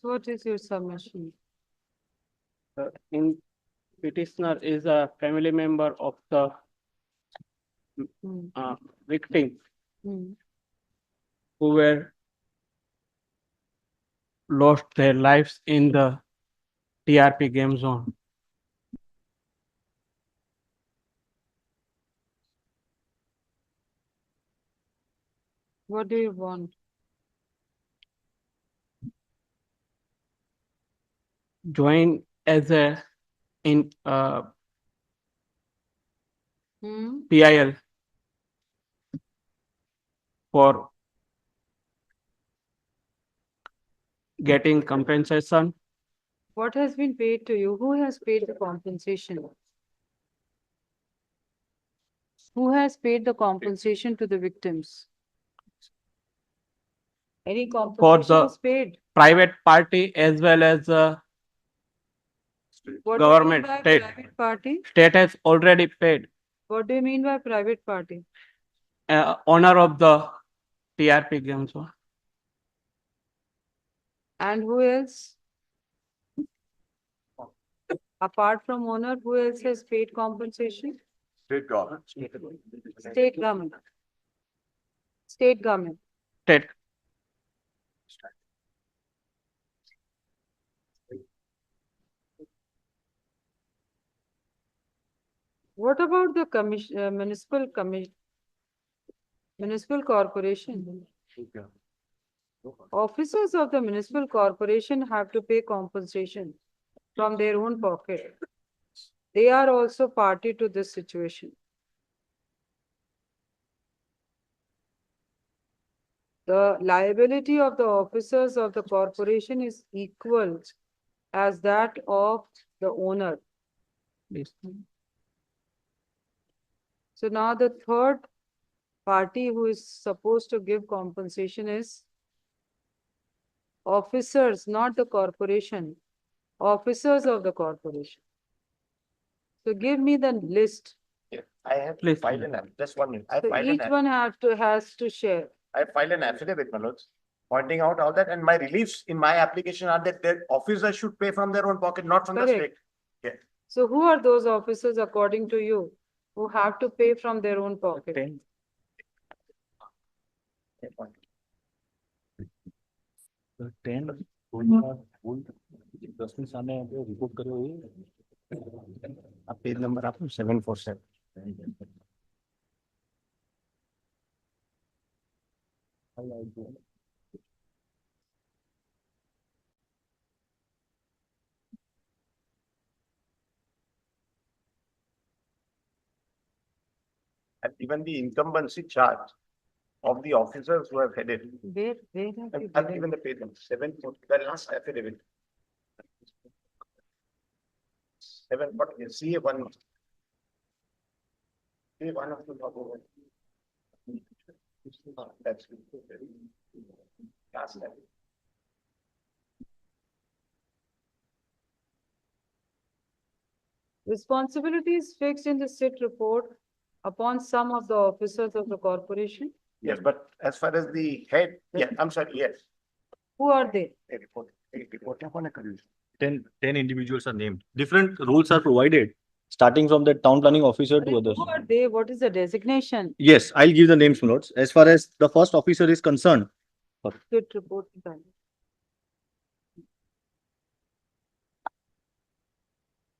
what is your submission? In petitioner is a family member of the Hmm. victim Hmm. who were lost their lives in the TRP game zone. What do you want? Join as a in Hmm. PIL for getting compensation. What has been paid to you? Who has paid the compensation? Who has paid the compensation to the victims? Any compensation the is paid? Private party as well as What government, do you mean by state. private party? State has already paid What do you mean by private party? owner of the TRP game zone. And who else? Apart from owner, who else has paid compensation? State government. State government. State government. State. What about the municipal corporation? Officers of the municipal corporation have to pay compensation from their own pocket. They are also party to this situation. The liability of the officers of the corporation is equal as that of the owner. Please. So now the third party who is supposed to give compensation is officers, not the corporation, officers of the corporation. So give me the list. I have Please. filed an, just 1 minute. I So filed each an, one has to share. I filed an affidavit, Manoj, pointing out all that, and my reliefs in my application are that their officers should pay from their own pocket, not from the Correct. state. So who are those officers according to you who have to pay from their own pocket? 10. Page number आप 747. And even the incumbency charge of the officers who have headed. Where have you I've given? given the page number 740, the last affidavit. 740, CA1. CA1 of the law. That's last affidavit. Responsibility is fixed in the SIT report upon some of the officers of the corporation. Yes, but as far as the head, yeah, I'm sorry, yes. Who are they? A report. 10 individuals are named. Different rules are provided, starting from the town planning officer to others. Who are they? What is the designation? Yes, I'll give the names, my lords. As far as the first officer is concerned, SIT report. done.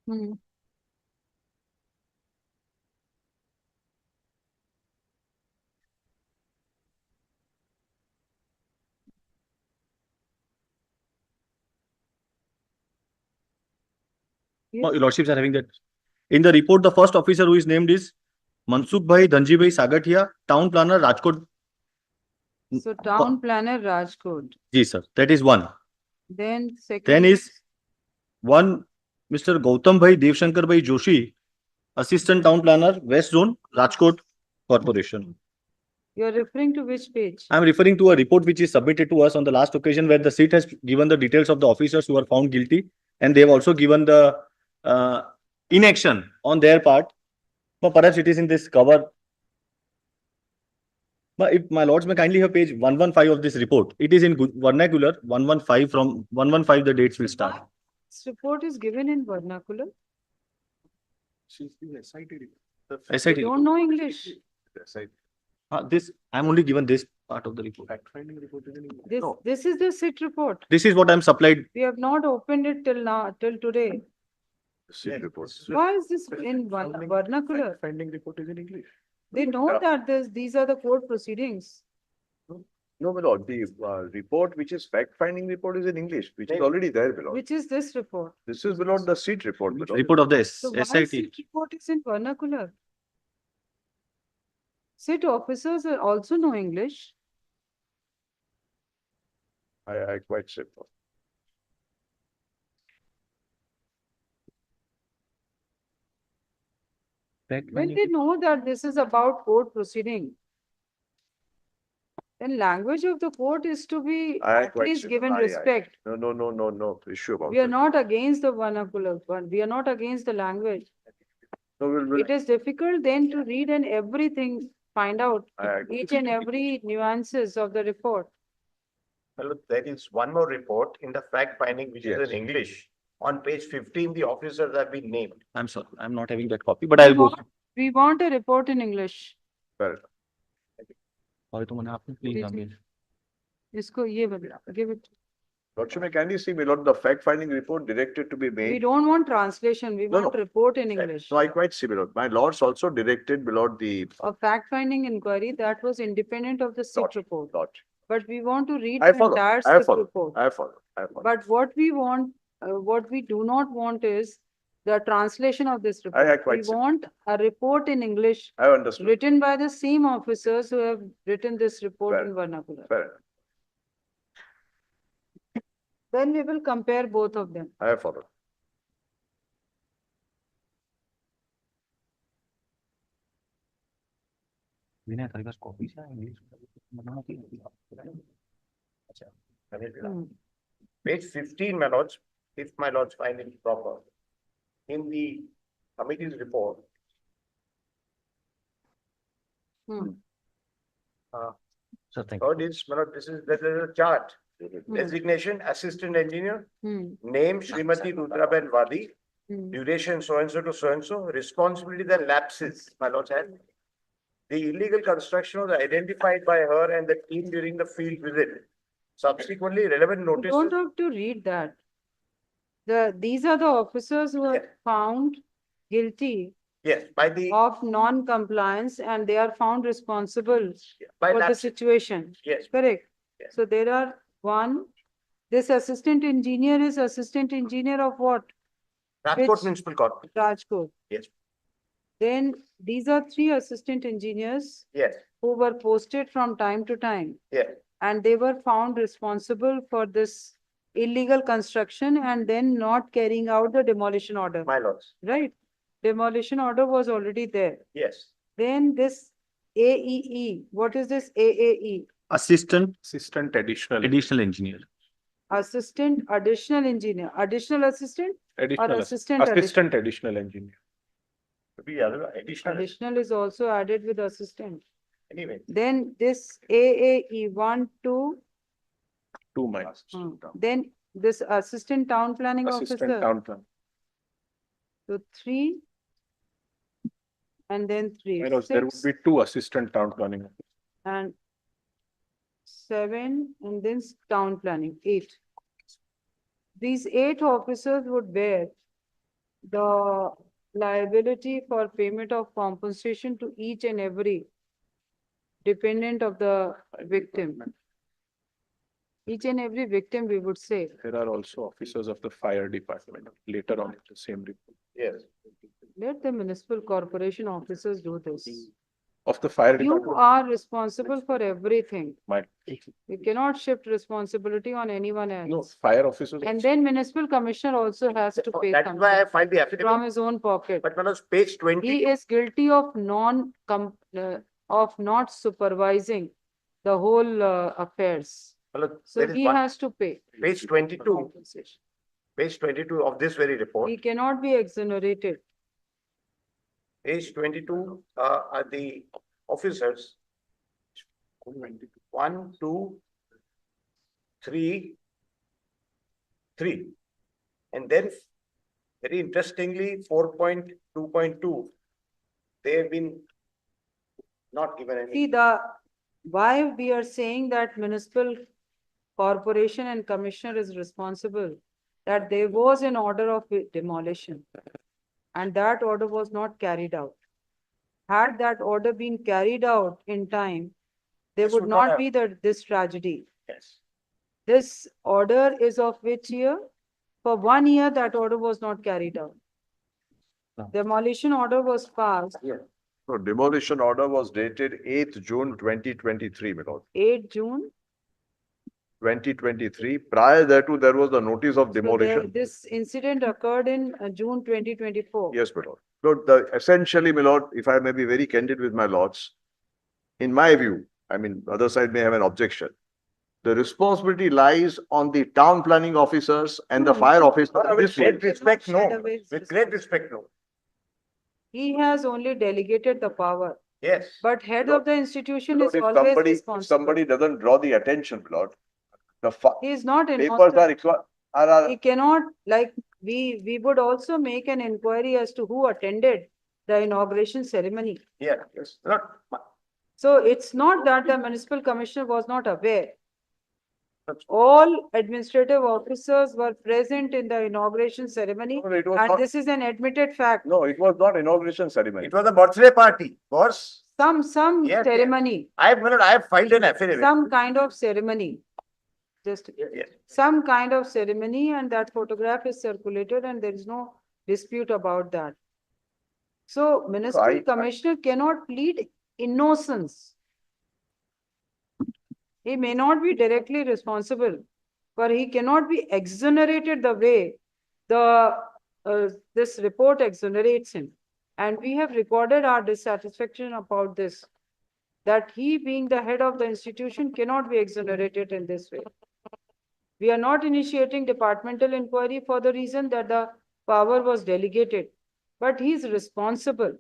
Hmm. your lordships are having that. In the report, the first officer who is named is Mansukh Bhai Dhanji Bhai Sagathia, town planner Rajkot. So town planner Rajkot. Yes, sir. That is one. Then second. Then is one Mr. Gautam Bhai Devshankar Bhai Joshi, assistant town planner, West Zone, Rajkot Corporation. You are referring to which page? I am referring to a report which is submitted to us on the last occasion where the SIT has given the details of the officers who are found guilty, and they have also given the inaction on their part. But perhaps it is in this cover. But if my lords may kindly have page 115 of this report, it is in vernacular, 115 from 115 the dates will start. This report is given in vernacular. She's the SIT. SIT. You don't know English. This, I'm only given this part of the report. Fact finding report is in English. This, No. this is the SIT report. This is what I'm supplied. We have not opened it till now, till today. SIT report. Why is this in vernacular? Fact finding report is in English. They know that these are the court proceedings. No, my lord, the report which is fact finding report is in English, which is already there, my lord. Which is this report? This is, my lord, the seat report, my lord. Report of the So why SIT. SIT report is in vernacular? SIT officers also know English. I quite say. When they know that this is about court proceeding, then language of the court is to be I at quite least see. given Aye, aye. respect. No issue about We are it. not against the vernacular, but we are not against the language. No, we'll, It is difficult then to read and everything, find out I each and every nuances of the report. Well, there is one more report in the fact finding which is Yes. in English. On page 15, the officers have been named. I'm sorry, I'm not having that copy, but I'll go. We want a report in English. fair enough. Sorry, तो मैंने आपने please Please. again. Isko ye bata, give it. Lordship, may kindly see, my lord, the fact finding report directed to be We made. don't want translation, we No, want no. report in English. No, I quite see, my lord. My lords also directed, my lord, the A fact-finding inquiry that was independent of the SIT Lord. report. lord. But we want to read I the follow, entire I SIT follow, report. I follow. But what we want, what we do not want is the translation of this I report. quite We see. want a report in English I understood. written by the same officers who have written this report Fair. in vernacular. Fair enough. Then we will compare both of them. I follow. विनय तेरे पास copy है English बनाना चाहिए. Hmm. Page 15, my lords, if my lords find it proper. In the committee's report, Hmm. Sir, thank you. third is, my lord, there is a chart. Hmm. Designation, assistant engineer, Hmm. name Srimati Rudraben Vadi, Hmm. duration so and so to so and so, responsibilities and lapses, my lords had. The illegal construction was identified by her and the team during the field visit. Subsequently, relevant You notices. don't have to read that. These are the officers who are Yeah. found guilty Yes, by the, of non-compliance and they are found responsible by for the lapses, situation. yes, Correct. Yes. So there are this assistant engineer is assistant engineer of what? Rajkot Which- Municipal Corporation, Rajkot. Yes. Then these are 3 assistant engineers yes, who were posted from time to time. yes, And they were found responsible for this illegal construction and then not carrying out the demolition order, my lords, right? Demolition order was already there. yes. Then this AEE, what is this AAE? Assistant Assistant additional. additional engineer. Assistant additional engineer, additional assistant or Additional. assistant additional? Assistant additional engineer. To be other additional, Additional is also added with assistant. anyway. Then this AAE 1, 2, 2 miles. then this assistant town planning Assistant officer. town plan. So 3. And then 3, My lords, there would 6 be 2 assistant town planning. and 7 and then town planning, 8. These 8 officers would bear the liability for payment of compensation to each and every dependent of the victim. Each and every victim, we would say. There are also officers of the fire department later on in the same report. Yes, Let the municipal corporation officers do this. Of the fire You department. are responsible for everything. My, You cannot shift responsibility on anyone no, else. fire officers. And then municipal commissioner also has to pay that's why I something filed the from affidavit, his own pocket. but my lords, page 20, He is guilty of of not supervising the whole affairs. my lords, So there is he one, has to pay. page the 22, compensation. page 22 of this very report. He cannot be exonerated. Page 22 are the officers 1, 2, 3, 3. And then very interestingly, 4.2.2, they have been not given any. See, why we are saying that municipal corporation and commissioner is responsible, that there was an order of demolition and that order was not carried out. Had that order been carried out in time, there This would would not not be this tragedy. Yes. This order is of which year? For 1 year, that order was not carried out. Demolition order was passed So demolition order was dated 8th June 2023, my lord. 8 June. 2023. Prior thereto, there was the notice of So demolition. this incident occurred in June 2024. Yes, my lord. Lord, essentially, my lord, if I may be very candid with my lords, in my view, I mean, other side may have an objection. The responsibility lies on the town planning officers and the No, fire no. officer. With great respect, Not shed no. away his With great respect, no. He has only delegated the power, Yes. but head of the institution Lord, is always responsible. somebody doesn't draw the attention, my lord, the He is not papers innocent. are required, He cannot, like, we would also make an inquiry as to who attended the inauguration ceremony. Yeah, yes. Not, So it's not that the municipal commissioner was not aware. All administrative officers were present in the inauguration ceremony, No, it was and not- this is an admitted fact. no, it was not inauguration ceremony. it was a birthday party, boss. Some Yes, yes. ceremony, I have filed an affidavit. some kind of ceremony. Just Yes. some kind of ceremony, and that photograph is circulated and there is no dispute about that. So municipal commissioner cannot plead innocence. He may not be directly responsible, but he cannot be exonerated the way this report exonerates him. And we have recorded our dissatisfaction about this, that he, being the head of the institution, cannot be exonerated in this way. We are not initiating departmental inquiry for the reason that the power was delegated, but he is responsible.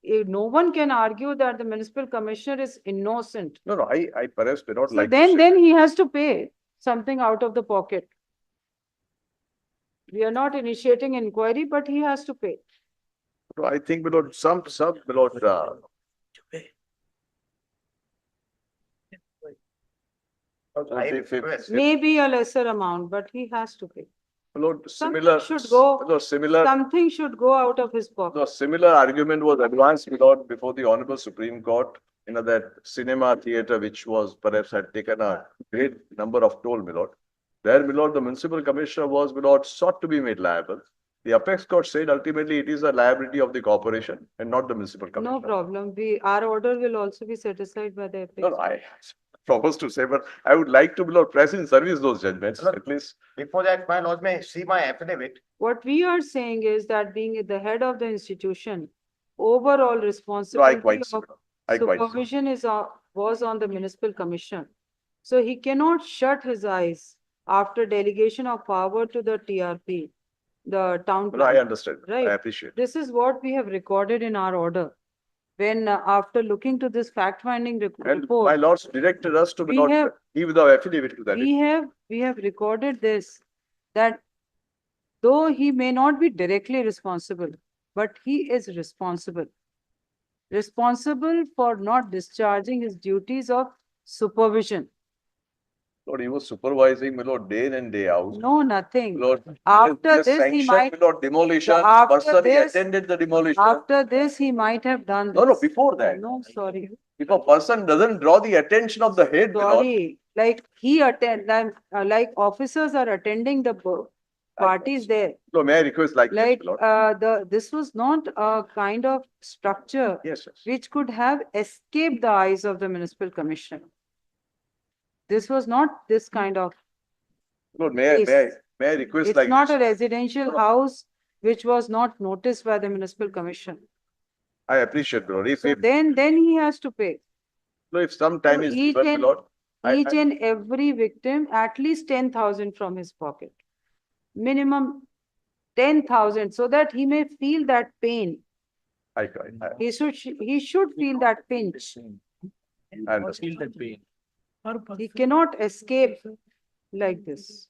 No one can argue that the municipal commissioner is innocent. No, I perhaps may not So like to say. then he has to pay something out of the pocket. We are not initiating inquiry, but he has to pay. No, I think, my lord, some, my lord, I if- request. Maybe a lesser amount, but he has to pay. my lord, Something similar, should go- no, similar, Something should go out of his no, pocket. similar argument was advanced, my lord, before the Honorable Supreme Court, that cinema theatre, which was perhaps had taken a great number of toll, my lord. There, my lord, the municipal commissioner was, my lord, sought to be made liable. The apex court said ultimately it is a liability of the corporation and not the municipal commissioner. No problem. Our order will also be set aside by the No, apex. no, I propose to say, but I would like to, my lord, press in service those judgments, Look. at least. Before that, my lord may see my affidavit. What we are saying is that being the head of the institution, overall No, I responsibility quite, of I quite. supervision was on the municipal commissioner. So he cannot shut his eyes after delegation of power to the TRP, the town No, I planner. understand. I Right. appreciate. This is what we have recorded in our order. When after looking to this fact-finding And my report, lords directed us to We not have- give the affidavit to that. we have recorded this, that though he may not be directly responsible, but he is responsible. Responsible for not discharging his duties of supervision. Lord, he was supervising, my lord, day in and day out. No, nothing. Lord. After just this, he sanctioned, might, my lord, demolition, after personally this- attended the demolition. after this, he might have done No, no, this. before that. No, sorry, If a person doesn't draw the attention of the head, my lord, sorry, like like officers are attending the parties there. no, may I request like this, Like, my lord? this was not a kind of structure Yes, yes. which could have escaped the eyes of the municipal commissioner. This was not this kind of, Lord, Yes. may I request it's like not a this? residential house which was not noticed by the municipal commission. I appreciate, Lord. So then he has to pay. If some time So is each given, my and- lord, Each and every victim, at least 10,000 from his pocket. Minimum 10,000, so that he may feel that pain. I, He should feel that pinch. I understand. Feel that pain. He cannot escape like this.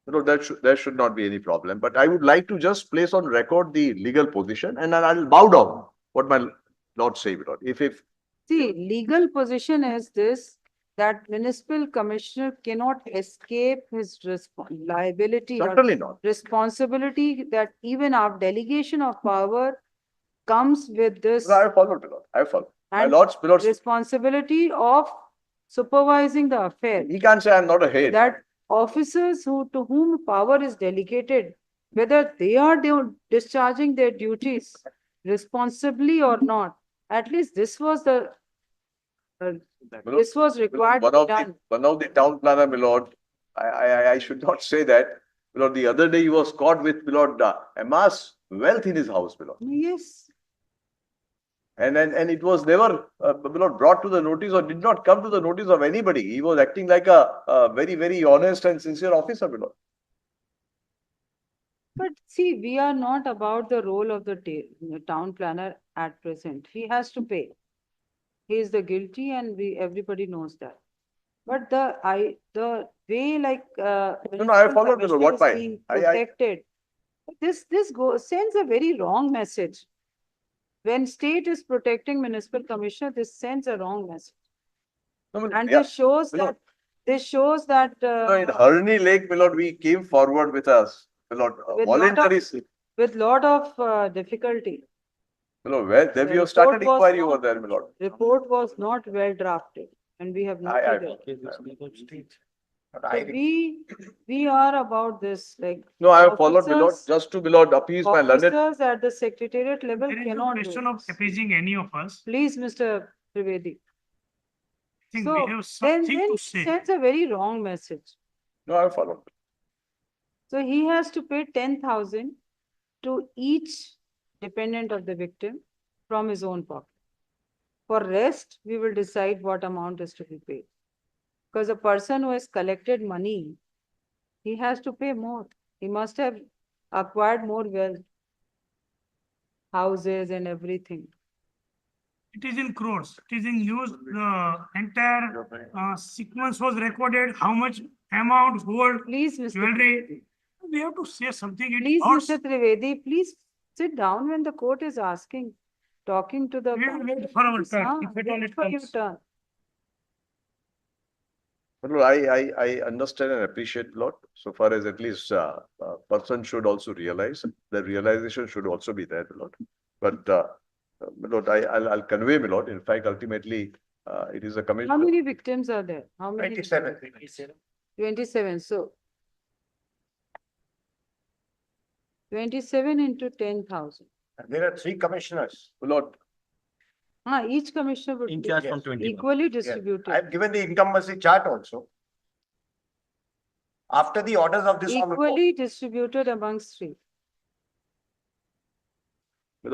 No, there should not be any problem, but I would like to just place on record the legal position and then I'll bow down what my lord say, my lord. If, See, legal position is this, that municipal commissioner cannot escape his liability or certainly not. responsibility, that even our delegation of power comes with this No, I have followed, my lord. I have followed. My and lords, responsibility of supervising the affair. he can't say I'm not a head. That officers to whom power is delegated, whether they are discharging their duties responsibly or not, at least this was the, this was required to be done. One of the town planner, my lord, I should not say that. My lord, the other day he was caught with, my lord, amass wealth in his house, my lord. Yes, And it was never, my lord, brought to the notice or did not come to the notice of anybody. He was acting like a very, very honest and sincere officer, my lord. but see, we are not about the role of the town planner at present. He has to pay. He is the guilty and everybody knows that. But the way like, No, I have followed, my lord. What commissioner is by? being protected, sends a very wrong message. When state is protecting municipal commissioner, this sends a wrong message. No, my lord, And yeah. this shows that, No, in Harni Lake, my lord, we came forward with us, my lord, With lot of- voluntary. with lot of difficulty. My lord, where, then The we have started report was inquiry over not- there, my lord. Report was not well drafted and we have I- noted it. But So I, we are about this, like. No, I have followed, my lord, officers- just to, my lord, appease my learned. Officers at the secretariat level There is no cannot do question of this. appeasing any of us. Please, Mr. Trivedi. I think So we have then something to it say. sends a very wrong message. No, I have followed. So he has to pay 10,000 to each dependent of the victim from his own pocket. For rest, we will decide what amount is to be paid. Because a person who has collected money, he has to pay more. He must have acquired more wealth, houses and everything. It is in crores. It is in use. The entire sequence was recorded. How much amount, gold, Please, Mr. jewelry. We have to say something. It Please, hurts. Mr. Trivedi, please sit down when the court is asking, talking to the. We will wait for our turn. Ah, If at all wait it for your comes. turn. But look, I understand and appreciate a lot, so far as at least person should also realize, the realization should also be there, my lord. But my lord, I'll convey, my lord, in fact, ultimately, it is a How commission. many victims are there? How many? 27. 27, so. 27 into 10,000. There are 3 commissioners. My lord, Each commissioner would In be charge from 21. equally Yes. distributed. I've given the incumbency chart also. After the orders of this honorable court. Equally distributed amongst 3. my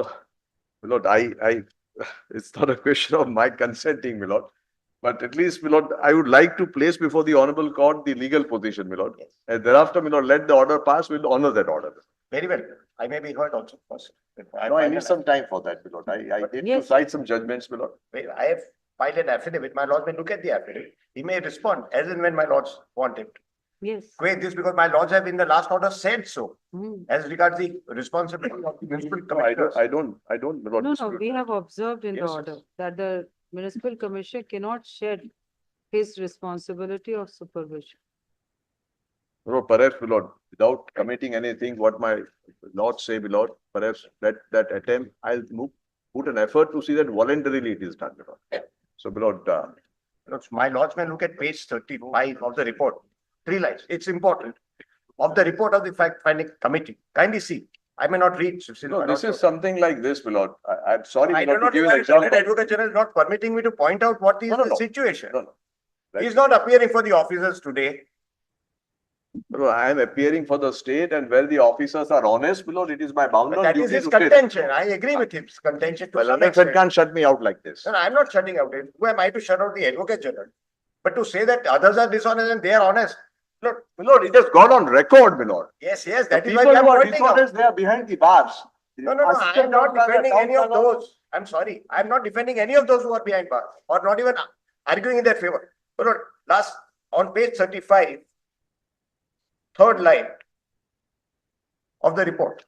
lord, it's not a question of my consenting, my lord. But at least, my lord, I would like to place before the honorable court the legal position, my lord. Yes. And thereafter, my lord, let the order pass, we'll honor that order. Very well. I may be heard also first. No, I need some time for that, my lord. I need to Yes. cite some judgments, my lord. I have filed an affidavit. My lords may look at the affidavit. He may respond as and when my lords want him to. Yes. Wait, this because my lords have in the last order said so. Hmm. As regards the responsibility of the municipal No, I commissioners. don't, my lord. No, no, dispute we that. have observed in the Yes, order yes. that the municipal commissioner cannot shed his responsibility of supervision. No, perhaps, my lord, without committing anything, what my lord say, my lord, perhaps that attempt, I'll put an effort to see that voluntarily it is done, my lord. So, my lord, My lords may look at page 35 of the report. 3 lines. It's important. Of the report of the fact finding committee. Kindly see. I may not read. Since no, my this lords- is something like this, my lord. I'm sorry, my I do lord, to not give know. an example. Advocate General is not permitting me to point out what is No, no, the no. situation. No, no. He is not appearing for the officers today. No, I am appearing for the state and where the officers are honest, my lord, it is my But bounden that duty is to his say that. contention. I agree with his contention to Well, some Learned Friend extent. can't shut me out like this. No, I'm not shutting out. Who am I to shut out the Advocate General? But to say that others are dishonest and they are honest. Look, My lord, it has gone on record, my lord. yes, The that is people why we are who are pointing out. dishonest, they are behind the bars. No, I am not defending any of those. I'm sorry. I'm not defending any of those who are behind bars or not even arguing in their favor. But last, on page 35, third line of the report.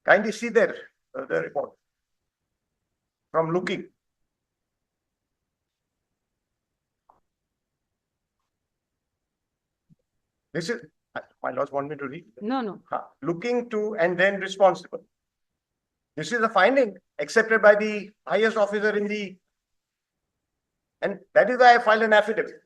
Kindly see there, the report. From looking. This is, my lords want me to read? No. Looking to and then responsible. This is a finding accepted by the highest officer in the, and that is why I filed an affidavit.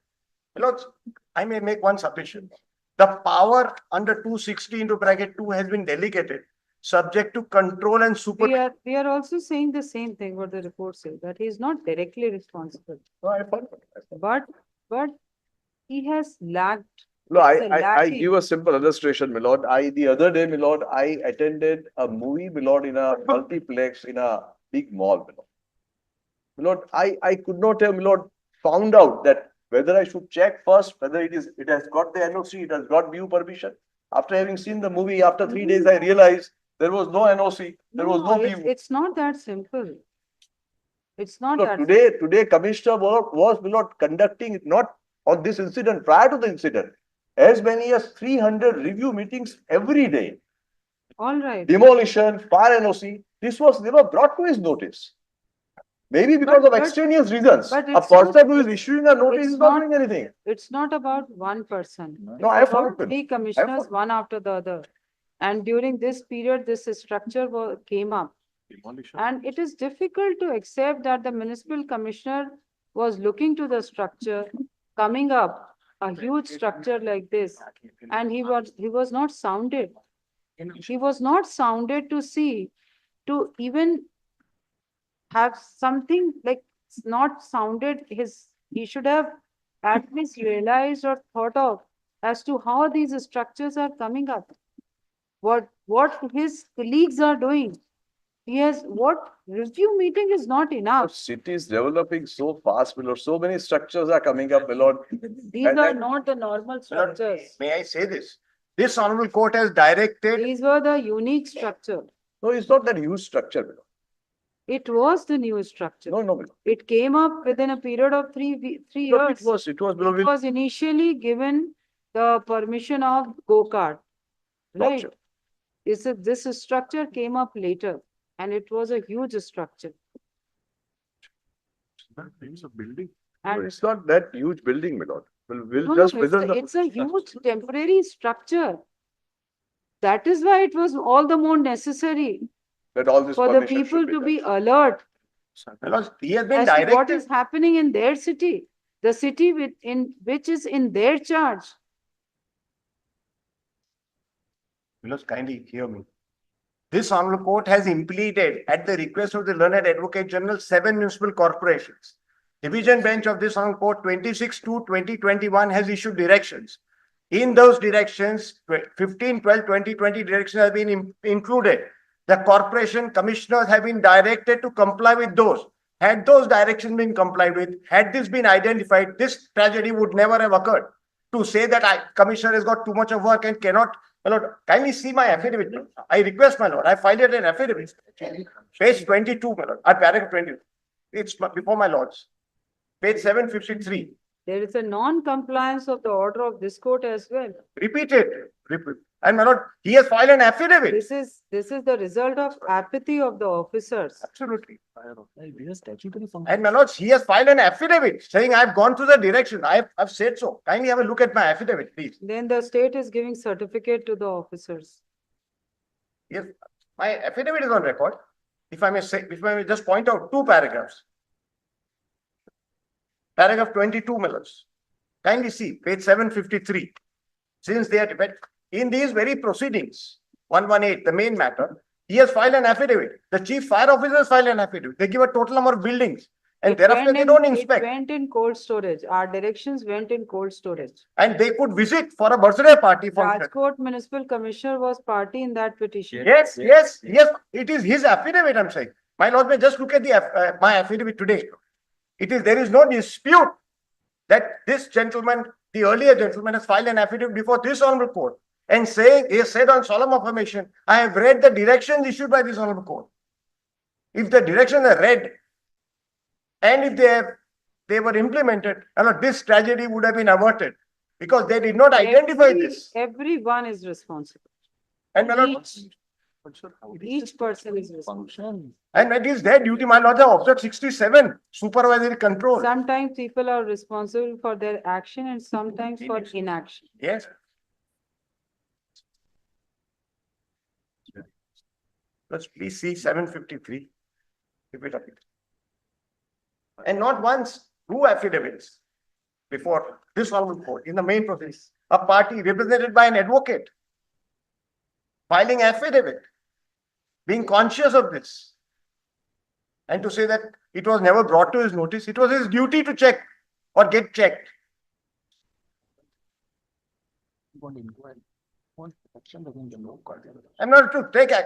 My lords, I may make one submission. The power under 260 into bracket 2 has been delegated, subject to control and super. We are also saying the same thing what the report says, that he is not directly responsible, No, I followed. but he has lacked. No, It's a I lacking. give a simple illustration, my lord. The other day, my lord, I attended a movie, my lord, in a multiplex in a big mall, my lord. My lord, I could not have, my lord, found out that whether I should check first, whether it has got the NOC, it has got view permission. After having seen the movie, after 3 days, I realized there was no NOC, there was no view. It's not that simple. It's not No, that. today Commissioner was, my lord, conducting not on this incident, prior to the incident, as many as 300 review meetings every day. All right. Demolition, fire NOC, this was never brought to his notice. Maybe because of extraneous reasons. but A it's not- person who is issuing a notice it's is not not- doing anything. It's not about one person. No, I It's followed about him. three commissioners, followed. one after the other. And during this period, this structure came up. And it is difficult to accept that the municipal commissioner was looking to the structure, coming up, a huge structure like this, and he was not sounded. He was not sounded to see, to even have something like not sounded he should have at least realized or thought of as to how these structures are coming up. What his colleagues are doing. What review meeting is not Our enough. city is developing so fast, my lord. So many structures are coming up, my lord. These And- are not the normal My lord, structures. may I say this? This honorable court has directed. These were the unique structure. No, it's not that huge structure, my lord. It was the new structure. No, my lord. It came up within a period of 3 No, years. it was, my lord. It was initially given the permission of go-kart, right? Gotcha. This structure came up later and it was a huge structure. No, And it's not that huge building, my lord. We'll no, just no, within the. it's a huge temporary structure. That is why it was all the more necessary That all this for the permission people should to done. be alert My lord, he has been as to what directed. is happening in their city, the city which is in their charge. My lords, kindly hear me. This honorable court has impleaded at the request of the learned advocate general 7 municipal corporations. Division bench of this honorable court 26/2/2021 has issued directions. In those directions, 15/12/2020 directions have been included. The corporation commissioners have been directed to comply with those. Had those directions been complied with, had this been identified, this tragedy would never have occurred. To say that commissioner has got too much of work and cannot, my lord, kindly see my affidavit. I request, my lord, I filed it an affidavit. Page 22, my lord, at paragraph 20. It's before my lords. Page 753. There is a non-compliance of the order of this court as well. Repeated. And my lord, he has filed an affidavit. This is the result of apathy of the officers. Absolutely. And my lords, he has filed an affidavit saying I've gone through the direction. I've said so. Kindly have a look at my affidavit, please. Then the state is giving certificate to the officers. Yes, my affidavit is on record. If I may just point out 2 paragraphs. Paragraph 22, my lords. Kindly see page 753. Since they are in these very proceedings, 118, the main matter, he has filed an affidavit. The chief fire officers filed an affidavit. They give a total number of buildings and thereafter they don't inspect. It went in cold storage. Our directions went in cold storage. And they could visit for a birthday party function. Rajkot Municipal Commissioner was party in that petition. Yes. It is his affidavit, I'm saying. My lord may just look at my affidavit today. There is no dispute that this gentleman the earlier gentleman has filed an affidavit before this honorable court and saying, he has said on solemn affirmation, I have read the directions issued by this honorable court. If the directions are read and if they were implemented, this tragedy would have been averted because they did not identify this. Everyone is responsible. And my lord, Each person is responsible. and it is their duty, my lord, they have observed 67 supervisory control. Sometimes people are responsible for their action and sometimes for inaction. Yes. Let's please see 753. Keep it up. And not once, two affidavits before this honorable court in the main process. A party represented by an advocate filing affidavit, being conscious of this. And to say that it was never brought to his notice, it was his duty to check or get checked.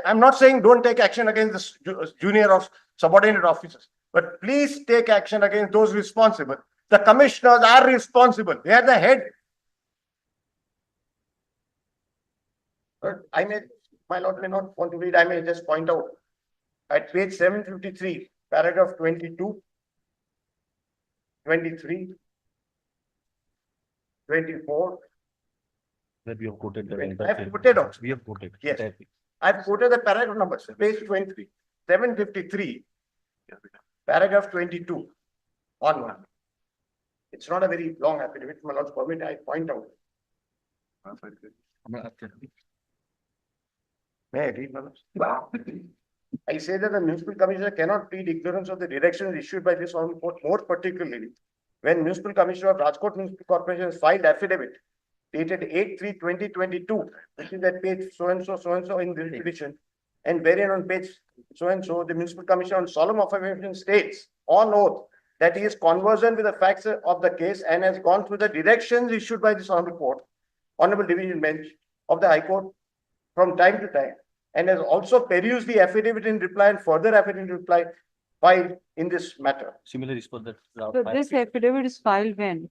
I'm not saying don't take action against the junior or subordinate officers, but please take action against those responsible. The commissioners are responsible. They are the head. But my lord may not want to read, I may just point out at page 753, paragraph 22, 23, 24. That we have quoted the I entire. have quoted also. We have quoted. Yes. Entirely. I've quoted the paragraph numbers, page 23, 753, paragraph 22, onward. It's not a very long affidavit, my lord's permit, I point out. May I read, my lord? I say that the municipal commissioner cannot plead ignorance of the directions issued by this honorable court, more particularly when municipal commissioner of Rajkot Municipal Corporation has filed affidavit dated 8/3/2022, which is at page so and so in this edition, and wherein on page so and so, the municipal commissioner on solemn affirmation states on oath that he is conversant with the facts of the case and has gone through the directions issued by this honorable court, honorable division bench of the High Court from time to time, and has also perused the affidavit in reply and further affidavit in reply filed in this matter. Similarly, for that. So this affidavit is filed when?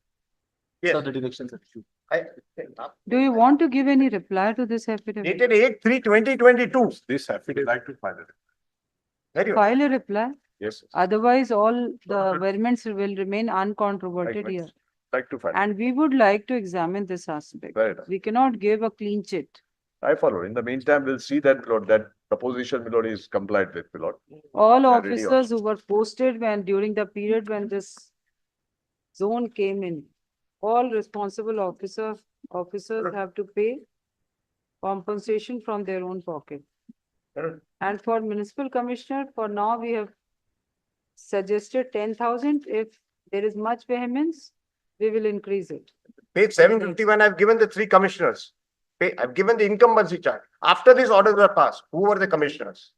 Yes. So the directions are issued. Do you want to give any reply to this affidavit? Dated 8/3/2022. This affidavit. Like to file it. Very well. File a reply. Yes. Otherwise, all the amendments will remain uncontroverted here. Like to file. And we would like to examine this aspect. Very nice. We cannot give a clean chit. I follow. In the meantime, we'll see that, Lord, that proposition, Lord, is complied with, Lord. All Yeah, ready officers who were posted during the period when this zone came in, all responsible officers have to pay compensation from their own pocket. And for municipal commissioner, for now, we have suggested 10,000. If there is much vehemence, we will increase it. Page 751, I've given the three commissioners. I've given the incumbency chart. After these orders were passed, who were the commissioners?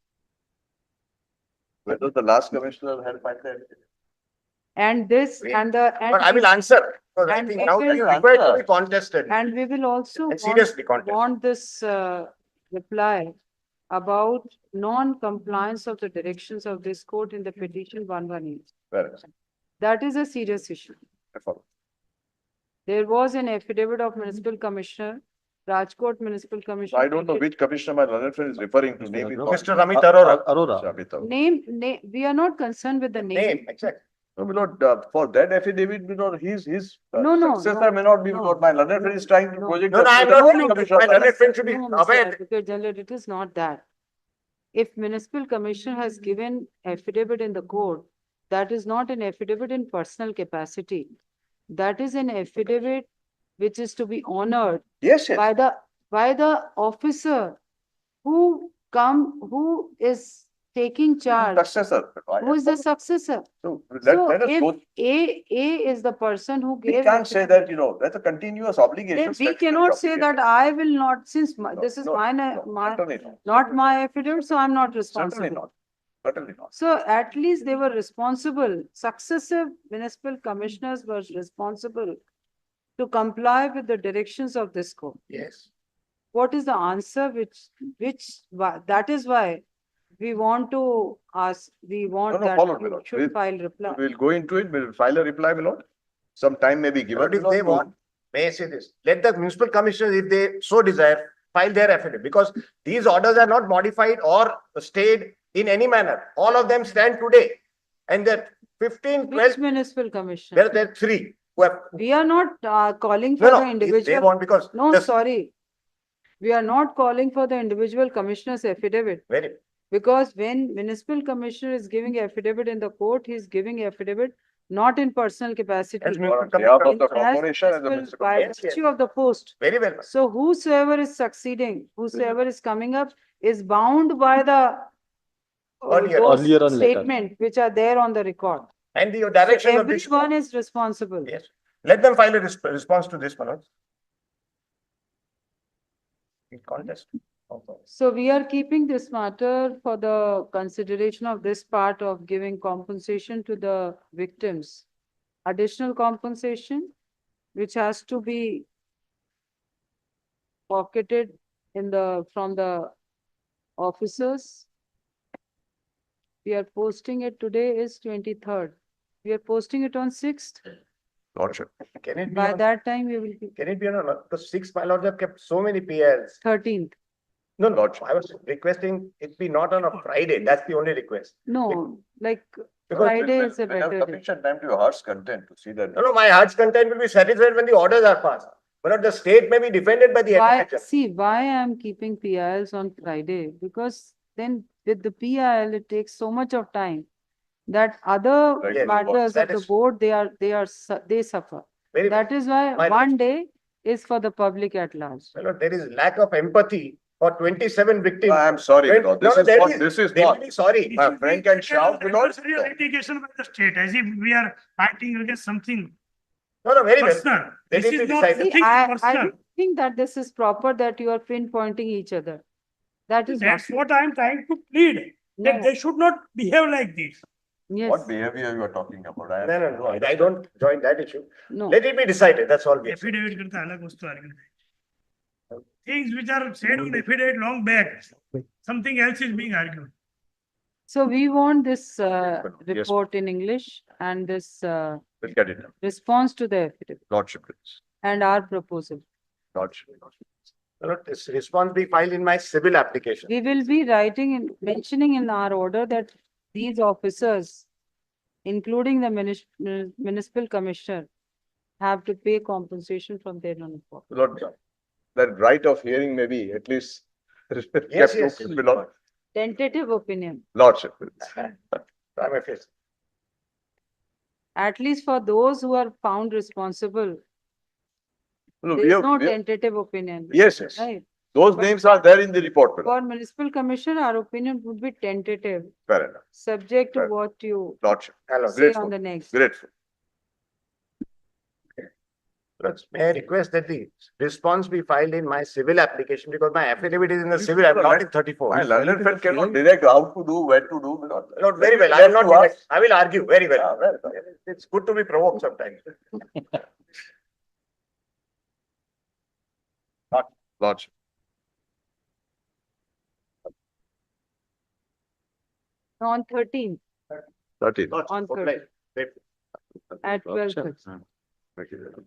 Whether the last commissioner had filed that. And this and the. But I will answer. Because I and think it now will- that is required to be contested. And we will also And seriously contested. want this reply about non-compliance of the directions of this court in the petition 118. Very nice. That is a serious issue. I follow. There was an affidavit of municipal commissioner, Rajkot Municipal So Commissioner. I don't know which commissioner my learned friend is referring to. Name is not- Mr. Amit Arora. Arora. Abhitav. Name, we are not concerned with the name. Name, exactly. No, my lord, for that affidavit, my lord, his No, no, successor no, may not be, my no. lord, my learned friend is trying to No. project. No, no, I'm the not No, saying no, that. My learned friend should be No, Mr. aware. Advocate General, it is not that. If municipal commissioner has given affidavit in the court, that is not an affidavit in personal capacity. That is an affidavit which is to be honored Yes, yes. by the officer who is taking charge, Successor. who is the successor. So So let us if go. A is the person who We gave. can't say that, that's a continuous obligation. Then we statutory cannot say that obligation. I will not, since No, this is no, my, no, my, certainly not. not my affidavit, so I'm not Certainly responsible. not. Certainly not. So at least they were responsible. Successive municipal commissioners were responsible to comply with the directions of this court. Yes. What is the answer that is why we want to ask, we want No, that follow, my you lord. should file reply. We'll go into it, we'll file a reply, my lord. Some time may be given. But if my lord, they to- want, may I say this? Let the municipal commissioners, if they so desire, file their affidavit, because these orders are not modified or stayed in any manner. All of them stand today. And that 15, 12, Which municipal commissioner? there are three who have. We are not calling for No, the no, if they individual. want, because. No, the- sorry. We are not calling for the individual commissioner's affidavit. Very, Because when municipal commissioner is giving affidavit in the court, he is giving affidavit not in personal capacity. as On municipal behalf commissioner. of the As corporation and the municipal- municipal. By Yes, yes. virtue of the post. Very well. So whosoever is succeeding, whosoever is coming up is bound by the Earlier. those Earlier on letter. statement which are there on the record. And the So direction of this. everyone is responsible. Yes, let them file a response to this, Manoj. In contest. So we are keeping this matter for the consideration of this part of giving compensation to the victims. Additional compensation, which has to be pocketed in from the officers. We are posting it, today is 23rd. We are posting it on 6th. Lordship. Can it be By on, that time, we will be can it be on, the 6th, my lord, have kept so many PLs. 13th. No, no, I was requesting it be not on a Friday, that's the only request. No, like Because Friday is a We'll have better day. sufficient time to your heart's content to see that. No, no, my heart's content will be satisfied when the orders are passed. But the state may be defended by the Why, advocate. see, why I am keeping PILs on Friday? Because then with the PIL, it takes so much of time that other Yes, matters that of the is- board, they suffer. Very, That is why My- one day is for the public at large. my lord, there is lack of empathy for 27 victims. I am sorry, When- Lord. no, This no, is there not, is- this is They will not. be sorry. It My should be friend can treated shout, as my lord. adversarial litigation by the state, as if we are acting against something No, no, very well. personal. They This need to is not decide. See, nothing I personal. don't think that this is proper that you are pinpointing each other. That is not, That's what I am trying to plead, that no, they should not behave like this. yes, What behavior you are talking about? I have No, no, no, I don't join that issue. no. Let it be decided, that's all we have. said. Affidavit करता अलग वस्तु argument. Things which are said on affidavit long back, something else is being argued. So we want this Yes. report in English and this We'll get it done. response to the affidavit Lordship, please. and our proposal. Lordship. My lord, this response be filed in my civil application. We will be writing and mentioning in our order that these officers, including the municipal commissioner, have to pay compensation from their own pocket. Lord, that right of hearing may be at least kept yes. open, my lord. Tentative opinion, Lordship, please. Prima facie. at least for those who are found responsible, No, there we is have- no we have- tentative opinion. Yes, yes. Right. Those But- names are there in the report, my lord. For municipal commissioner, our opinion would be tentative, Fair enough. subject to Right. what you Lordship, Hello, say grateful. on the next. grateful. May I request that the response be filed in my civil application, because my affidavit is in the civil, I'm not in 34. My learned friend cannot direct how to do, where to do, my lord. Lord, very well, I will not, Left to direct. us. I will argue, very Yeah, well. well, It's good to be provoked sometimes. Lordship. On 13th, 13. On Okay, third. great. at 12:30. Thank you.